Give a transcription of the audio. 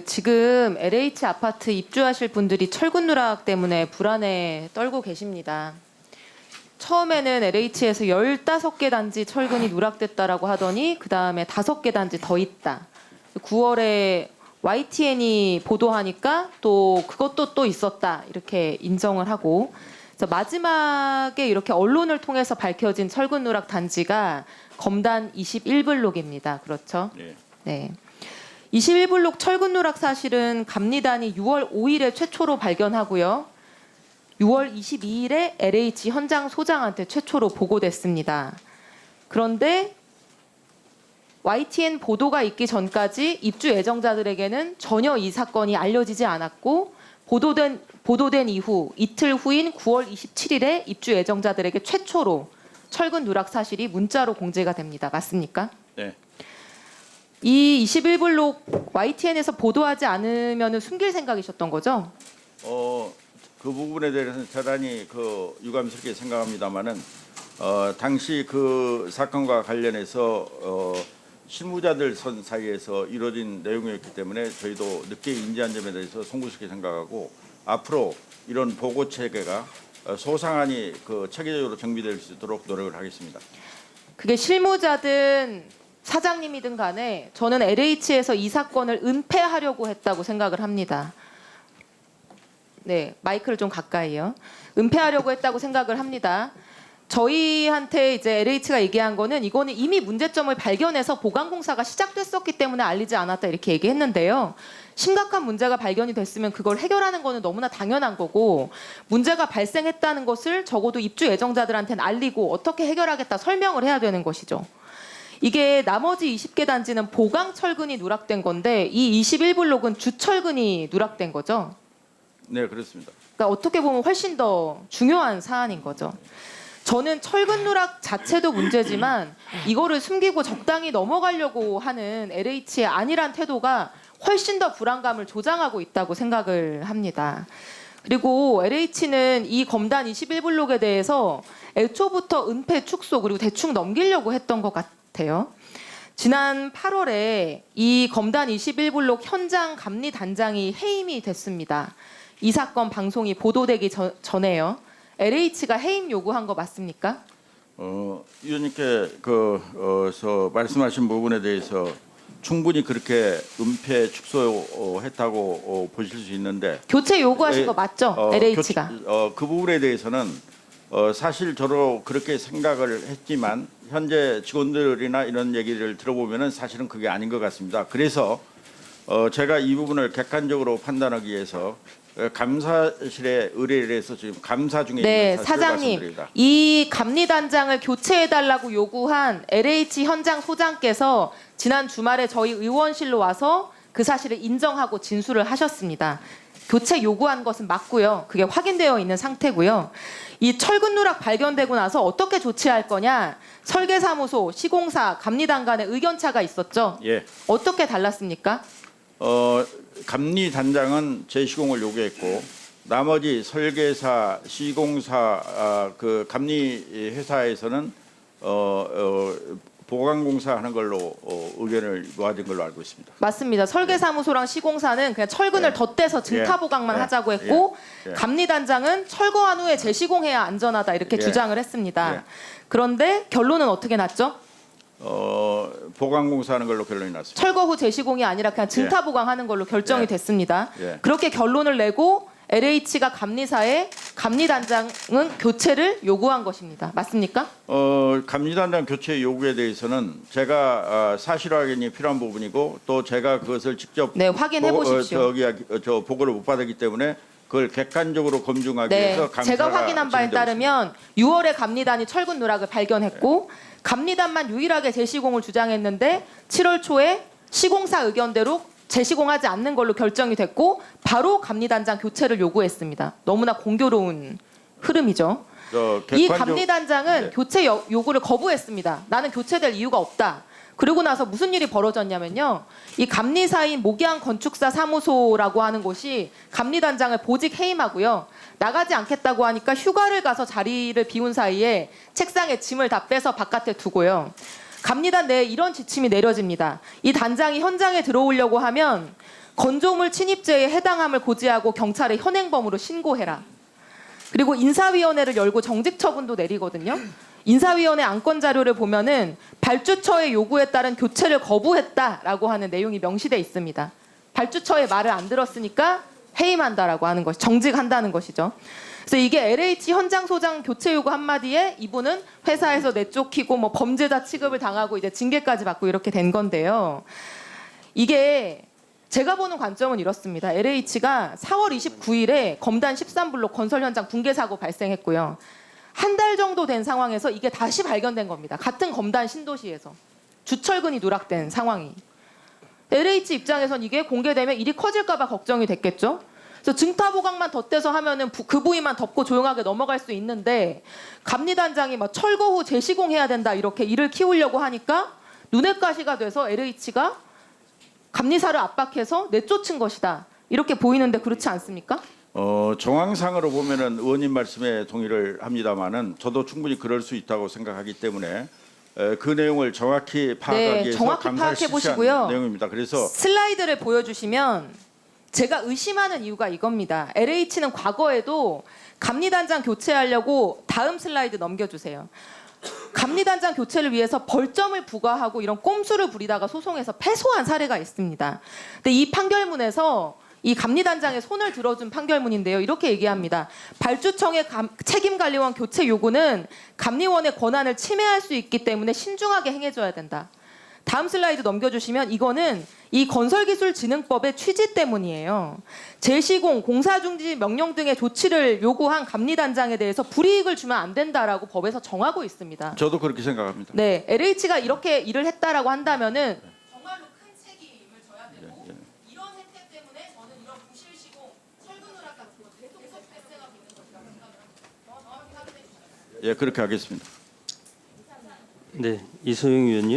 지금 LH 아파트 입주하실 분들이 철근 누락 때문에 불안에 떨고 계십니다. 처음에는 LH에서 15개 단지 철근이 누락됐다라고 하더니 그 다음에 5개 단지 더 있다. 9월에 YTN이 보도하니까 또 그것도 또 있었다 이렇게 인정을 하고, 그래서 마지막에 이렇게 언론을 통해서 밝혀진 철근 누락 단지가 검단 21블록입니다. 그렇죠? 네. 21블록 철근 누락 사실은 감리단이 6월 5일에 최초로 발견하고요. 6월 22일에 LH 현장 소장한테 최초로 보고됐습니다. 그런데 YTN 보도가 있기 전까지 입주 예정자들에게는 전혀 이 사건이 알려지지 않았고, 보도된 이후 이틀 후인 9월 27일에 입주 예정자들에게 최초로 철근 누락 사실이 문자로 공지가 됩니다. 맞습니까? 네. 이 21블록 YTN에서 보도하지 않으면 숨길 생각이셨던 거죠? 그 부분에 대해서는 대단히 유감스럽게 생각합니다만은 당시 그 사건과 관련해서 실무자들 사이에서 이루어진 내용이었기 때문에 저희도 늦게 인지한 점에 대해서 송구스럽게 생각하고, 앞으로 이런 보고 체계가 소상하니 체계적으로 정비될 수 있도록 노력을 하겠습니다. 그게 실무자든 사장님이든 간에 저는 LH에서 이 사건을 은폐하려고 했다고 생각을 합니다. 네, 마이크를 좀 가까이요. 은폐하려고 했다고 생각을 합니다. 저희한테 이제 LH가 얘기한 거는 이거는 이미 문제점을 발견해서 보강공사가 시작됐었기 때문에 알리지 않았다 이렇게 얘기했는데요. 심각한 문제가 발견이 됐으면 그걸 해결하는 거는 너무나 당연한 거고, 문제가 발생했다는 것을 적어도 입주 예정자들한테는 알리고 어떻게 해결하겠다 설명을 해야 되는 것이죠. 이게 나머지 20개 단지는 보강 철근이 누락된 건데 이 21블록은 주철근이 누락된 거죠. 네, 그렇습니다. 그러니까 어떻게 보면 훨씬 더 중요한 사안인 거죠. 저는 철근 누락 자체도 문제지만 이거를 숨기고 적당히 넘어가려고 하는 LH의 안일한 태도가 훨씬 더 불안감을 조장하고 있다고 생각을 합니다. 그리고 LH는 이 검단 21블록에 대해서 애초부터 은폐 축소 그리고 대충 넘기려고 했던 것 같아요. 지난 8월에 이 검단 21블록 현장 감리 단장이 해임이 됐습니다. 이 사건 방송이 보도되기 전에요. LH가 해임 요구한 거 맞습니까? 위원님께 말씀하신 부분에 대해서 충분히 그렇게 은폐 축소했다고 보실 수 있는데, 교체 요구하신 거 맞죠? LH가. 그 부분에 대해서는 사실 저도 그렇게 생각을 했지만 현재 직원들이나 이런 얘기를 들어보면은 사실은 그게 아닌 것 같습니다. 그래서 제가 이 부분을 객관적으로 판단하기 위해서 감사실에 의뢰를 해서 지금 감사 중에 네, 있는 사실을 사장님, 말씀드립니다. 이 감리단장을 교체해달라고 요구한 LH 현장 소장께서 지난 주말에 저희 의원실로 와서 그 사실을 인정하고 진술을 하셨습니다. 교체 요구한 것은 맞고요. 그게 확인되어 있는 상태고요. 이 철근 누락 발견되고 나서 어떻게 조치할 거냐, 설계사무소, 시공사, 감리단 간의 의견차가 있었죠. 예. 어떻게 달랐습니까? 감리 단장은 재시공을 요구했고, 나머지 설계사, 시공사, 그 감리 회사에서는 보강공사 하는 걸로 의견을 모아진 걸로 알고 있습니다. 맞습니다. 설계사무소랑 시공사는 그냥 철근을 덧대서 증타 보강만 하자고 했고, 감리단장은 철거한 후에 재시공해야 안전하다 이렇게 주장을 했습니다. 그런데 결론은 어떻게 났죠? 보강공사하는 걸로 결론이 났습니다. 철거 후 재시공이 아니라 그냥 증타 보강하는 걸로 결정이 됐습니다. 그렇게 결론을 내고 LH가 감리사에 감리단장은 교체를 요구한 것입니다. 맞습니까? 감리단장 교체 요구에 대해서는 제가 사실 확인이 필요한 부분이고, 또 제가 그것을 직접 확인해 보십시오. 보고를 못 받았기 때문에 그걸 객관적으로 검증하기 위해서 감사가 제가 확인한 바에 따르면 6월에 감리단이 철근 누락을 발견했고, 감리단만 유일하게 재시공을 주장했는데 7월 초에 시공사 의견대로 재시공하지 않는 걸로 결정이 됐고 바로 감리단장 교체를 요구했습니다. 너무나 공교로운 흐름이죠. 이 감리단장은 교체 요구를 거부했습니다. 나는 교체될 이유가 없다. 그리고 나서 무슨 일이 벌어졌냐면요. 이 감리사인 목양 건축사 사무소라고 하는 곳이 감리단장을 보직 해임하고요. 나가지 않겠다고 하니까 휴가를 가서 자리를 비운 사이에 책상에 짐을 다 빼서 바깥에 두고요. 감리단 내에 이런 지침이 내려집니다. 이 단장이 현장에 들어오려고 하면 건조물 침입죄에 해당함을 고지하고 경찰에 현행범으로 신고해라. 그리고 인사위원회를 열고 정직 처분도 내리거든요. 인사위원회 안건 자료를 보면은 발주처의 요구에 따른 교체를 거부했다라고 하는 내용이 명시돼 있습니다. 발주처의 말을 안 들었으니까 해임한다라고 하는 것이 정직한다는 것이죠. 그래서 이게 LH 현장 소장 교체 요구 한마디에 이분은 회사에서 내쫓기고 뭐 범죄자 취급을 당하고 이제 징계까지 받고 이렇게 된 건데요. 이게 제가 보는 관점은 이렇습니다. LH가 4월 29일에 검단 13블록 건설 현장 붕괴 사고 발생했고요. 한 달 정도 된 상황에서 이게 다시 발견된 겁니다. 같은 검단 신도시에서 주철근이 누락된 상황이. LH 입장에선 이게 공개되면 일이 커질까 봐 걱정이 됐겠죠. 그래서 증타 보강만 덧대서 하면은 그 부위만 덮고 조용하게 넘어갈 수 있는데 감리단장이 막 철거 후 재시공해야 된다 이렇게 일을 키우려고 하니까 눈엣 가시가 돼서 LH가 감리사를 압박해서 내쫓은 것이다. 이렇게 보이는데 그렇지 않습니까? 정황상으로 보면은 의원님 말씀에 동의를 합니다만은 저도 충분히 그럴 수 있다고 생각하기 때문에 그 내용을 정확히 파악하기 위해서 정확히 감사를 파악해 실시한 보시고요. 내용입니다. 그래서 슬라이드를 보여주시면 제가 의심하는 이유가 이겁니다. LH는 과거에도 감리단장 교체하려고 다음 슬라이드 넘겨주세요. 감리단장 교체를 위해서 벌점을 부과하고 이런 꼼수를 부리다가 소송에서 패소한 사례가 있습니다. 근데 이 판결문에서 이 감리단장의 손을 들어준 판결문인데요. 이렇게 얘기합니다. 발주청의 책임관리원 교체 요구는 감리원의 권한을 침해할 수 있기 때문에 신중하게 행해줘야 된다. 다음 슬라이드 넘겨주시면 이거는 이 건설기술진흥법의 취지 때문이에요. 재시공, 공사중지 명령 등의 조치를 요구한 감리단장에 대해서 불이익을 주면 안 된다라고 법에서 정하고 있습니다. 저도 그렇게 생각합니다. 네, LH가 이렇게 일을 했다라고 한다면은 정말로 큰 책임을 져야 되고 이런 혜택 때문에 저는 이런 부실시공, 철근누락 같은 거 계속 발생하고 있는 것이라고 생각을 합니다. 정확히 확인해 주시죠. 예, 그렇게 하겠습니다. 네, 이소영 의원님.